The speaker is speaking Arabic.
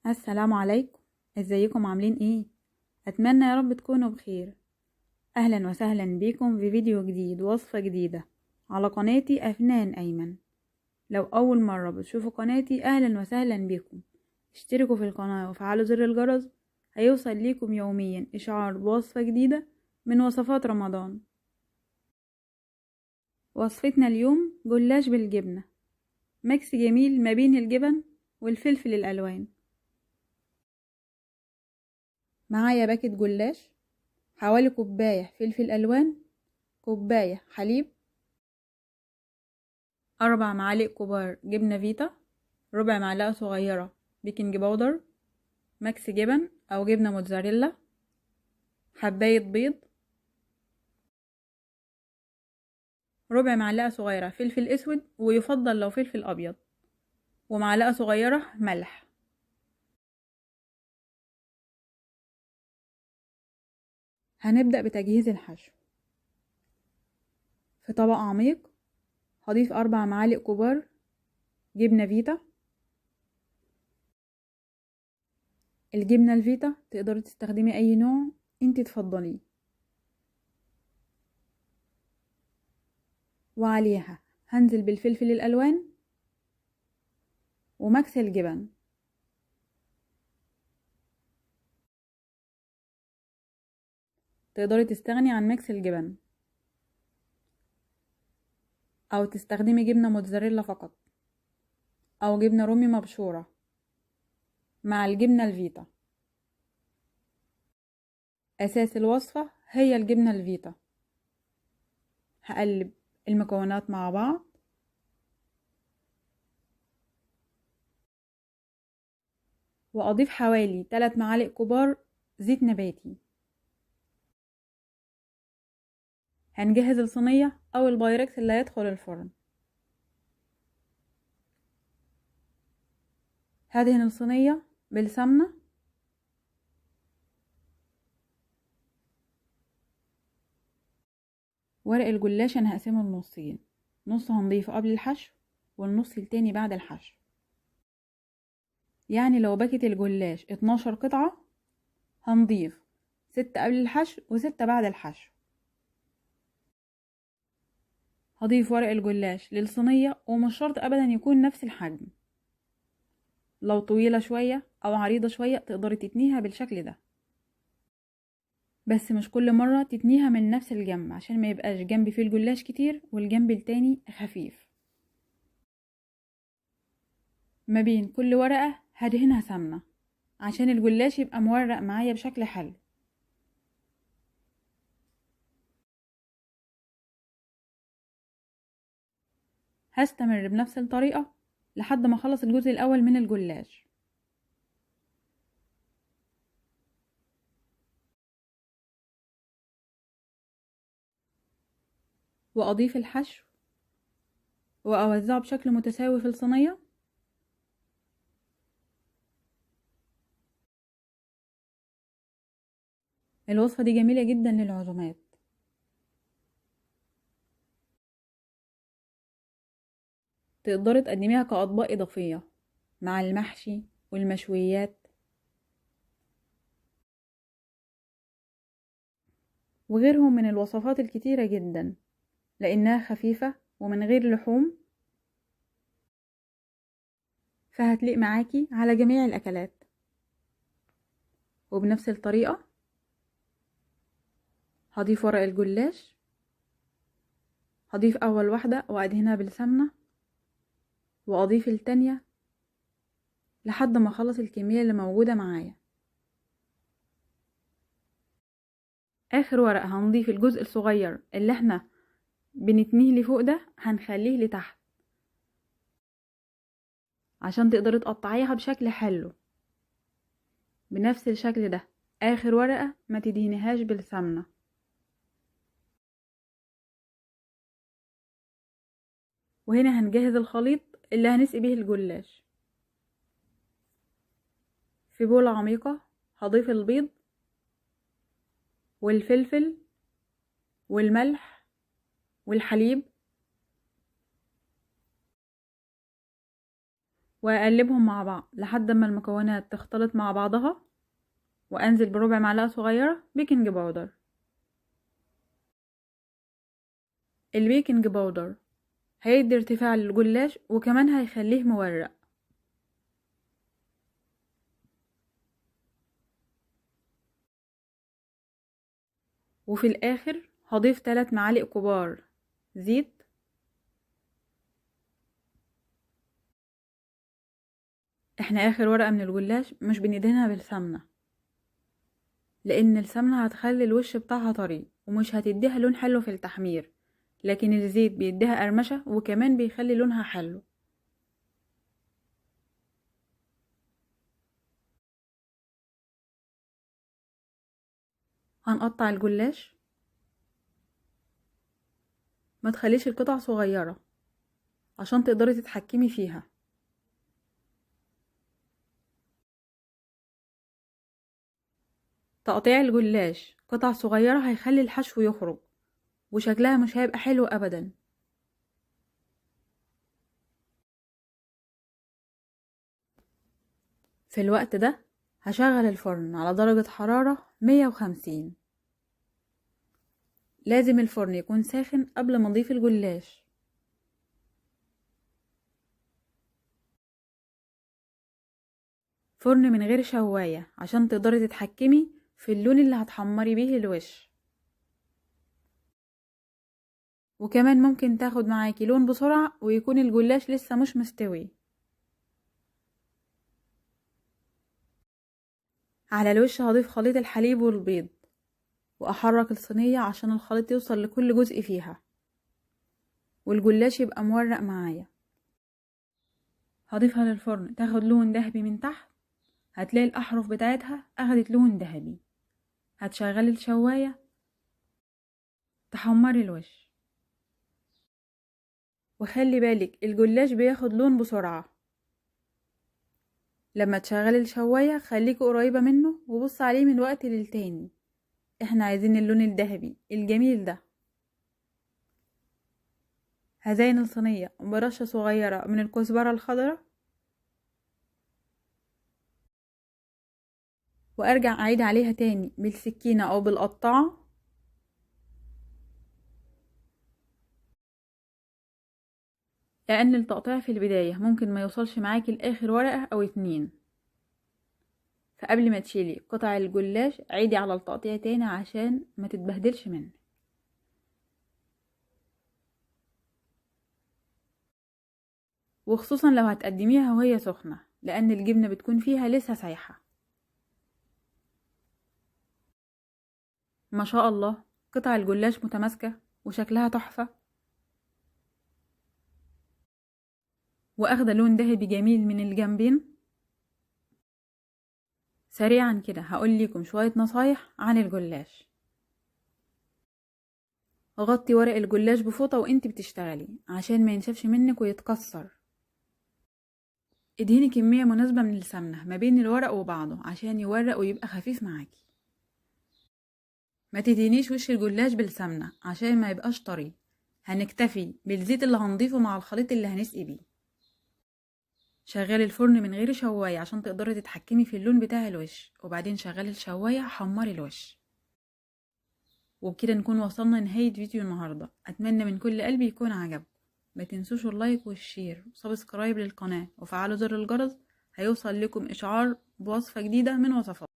السلام عليكم. ازيكم عاملين ايه؟ اتمنى يا رب تكونوا بخير. اهلا وسهلا بكم في فيديو جديد، وصفة جديدة على قناتي افنان ايمن. لو اول مرة بتشوفوا قناتي اهلا وسهلا بكم. اشتركوا في القناة وفعلوا زر الجرس، هيوصل ليكم يوميا اشعار بوصفة جديدة من وصفات رمضان. وصفتنا اليوم جلاش بالجبنة، ميكس جميل ما بين الجبن والفلفل الالوان. معايا باكت جلاش، حوالي كوباية فلفل ألوان، كوباية حليب، 4 معالق كبار جبنة فيتا، ربع معلقة صغيرة بيكنج باودر، ماكس جبن أو جبنة موتزاريلا، حباية بيض، ربع معلقة صغيرة فلفل أسود ويفضل لو فلفل أبيض، ومعلقة صغيرة ملح. هنبدأ بتجهيز الحشو. في طبق عميق هضيف 4 معالق كبار جبنة فيتا. الجبنة الفيتا تقدري تستخدمي أي نوع انت تفضليه، وعليها هنزل بالفلفل الألوان وماكس الجبن. تقدري تستغني عن ميكس الجبن او تستخدمي جبنة موتزاريلا فقط، او جبنة رومي مبشورة مع الجبنة الفيتا. اساس الوصفة هي الجبنة الفيتا. هقلب المكونات مع بعض، واضيف حوالي 3 معالق كبار زيت نباتي. هنجهز الصينية او البايركس اللي هيدخل الفرن. هدهن الصينية بالسمنة، ورق الجلاش انا هقسمه لنصين، نص هنضيفه قبل الحشو والنص التاني بعد الحشو. يعني لو باكت الجلاش 12 قطعة هنضيف 6 قبل الحشو و6 بعد الحشو. هضيف ورق الجلاش للصينية، ومش شرط ابدا يكون نفس الحجم، لو طويلة شوية او عريضة شوية تقدري تتنيها بالشكل ده، بس مش كل مرة تتنيها من نفس الجنب عشان ما يبقاش جنب فيه الجلاش كتير والجنب التاني خفيف. ما بين كل ورقة هدهنها سمنة عشان الجلاش يبقى مورق معايا بشكل حلو. هستمر بنفس الطريقة لحد ما اخلص الجزء الاول من الجلاش. واضيف الحشو واوزعه بشكل متساوي في الصينية. الوصفة دي جميلة جدا للعزومات. تقدري تقدميها كأطباق إضافية مع المحشي والمشويات وغيرهم من الوصفات الكتيرة جدا، لأنها خفيفة ومن غير لحوم، فهتليق معاكي على جميع الأكلات. وبنفس الطريقة هضيف ورق الجلاش، هضيف أول واحدة وأدهنها بالسمنة، وأضيف التانية لحد ما أخلص الكمية اللي موجودة معايا. آخر ورقة هنضيف الجزء الصغير اللي احنا بنتنيه لفوق ده، هنخليه لتحت عشان تقدري تقطعيها بشكل حلو بنفس الشكل ده. آخر ورقة ما تدهنيهاش بالسمنة. وهنا هنجهز الخليط اللي هنسقي بيه الجلاش. في بولة عميقة هضيف البيض والفلفل والملح والحليب وأقلبهم مع بعض لحد ما المكونات تختلط مع بعضها، وأنزل بربع معلقة صغيرة بيكنج باودر. البيكنج باودر هيدي ارتفاع للجلاش وكمان هيخليه مورق. وفي الآخر هضيف 3 معالق كبار زيت، احنا آخر ورقة من الجلاش مش بندهنها بالسمنة، لأن السمنة هتخلي الوش بتاعها طري ومش هتديها لون حلو في التحمير، لكن الزيت بيديها قرمشة وكمان بيخلي لونها حلو. هنقطع الجلاش، ما تخليش القطع صغيرة عشان تقدري تتحكمي فيها. تقطيع الجلاش قطع صغيرة هيخلي الحشو يخرج وشكلها مش هيبقى حلو ابدا. في الوقت ده هشغل الفرن على درجة حرارة 150. لازم الفرن يكون ساخن قبل ما نضيف الجلاش. فرن من غير شواية عشان تقدري تتحكمي في اللون اللي هتحمري بيه الوش، وكمان ممكن تاخد معاكي لون بسرعة ويكون الجلاش لسه مش مستوي. على الوش هضيف خليط الحليب والبيض واحرك الصينية عشان الخليط يوصل لكل جزء فيها والجلاش يبقى مورق معايا. هضيفها للفرن تاخد لون ذهبي من تحت، هتلاقي الاحرف بتاعتها اخدت لون ذهبي. هتشغلي الشواية تحمري الوش، وخلي بالك الجلاش بياخد لون بسرعة. لما تشغلي الشواية خليكي قريبة منه وبص عليه من وقت للتاني، احنا عايزين اللون الذهبي الجميل ده. هزين الصينية برشة صغيرة من الكزبرة الخضراء، وارجع اعيد عليها تاني بالسكينة او بالقطاعة، لان التقطيع في البداية ممكن ما يوصلش معاكي لاخر ورقة او 2. فقبل ما تشيلي قطع الجلاش عيدي على التقطيع تاني عشان ما تتبهدلش منه. وخصوصا لو هتقدميها وهي سخنة، لان الجبنة بتكون فيها لسه سايحة. ما شاء الله قطع الجلاش متماسكة وشكلها تحفة واخده لون ذهبي جميل من الجنبين. سريعا كده هقول لكم شوية نصايح عن الجلاش. غطي ورق الجلاش بفوطة وانت بتشتغلي عشان ما ينشفش منك ويتكسر. ادهني كمية مناسبة من السمنة ما بين الورق وبعضه عشان يورق ويبقى خفيف معاكي. ما تدهنيش وش الجلاش بالسمنة عشان ما يبقاش طري، هنكتفي بالزيت اللي هنضيفه مع الخليط اللي هنسقي بيه. شغلي الفرن من غير شواية عشان تقدري تتحكمي في اللون بتاع الوش، وبعدين شغلي الشواية حمري الوش. وبكده نكون وصلنا لنهاية فيديو النهاردة. اتمنى من كل قلبي يكون عجبكم. ما تنسوش اللايك والشير وسبسكرايب للقناة وفعلوا زر الجرس، هيوصل لكم اشعار بوصفة جديدة من وصفات.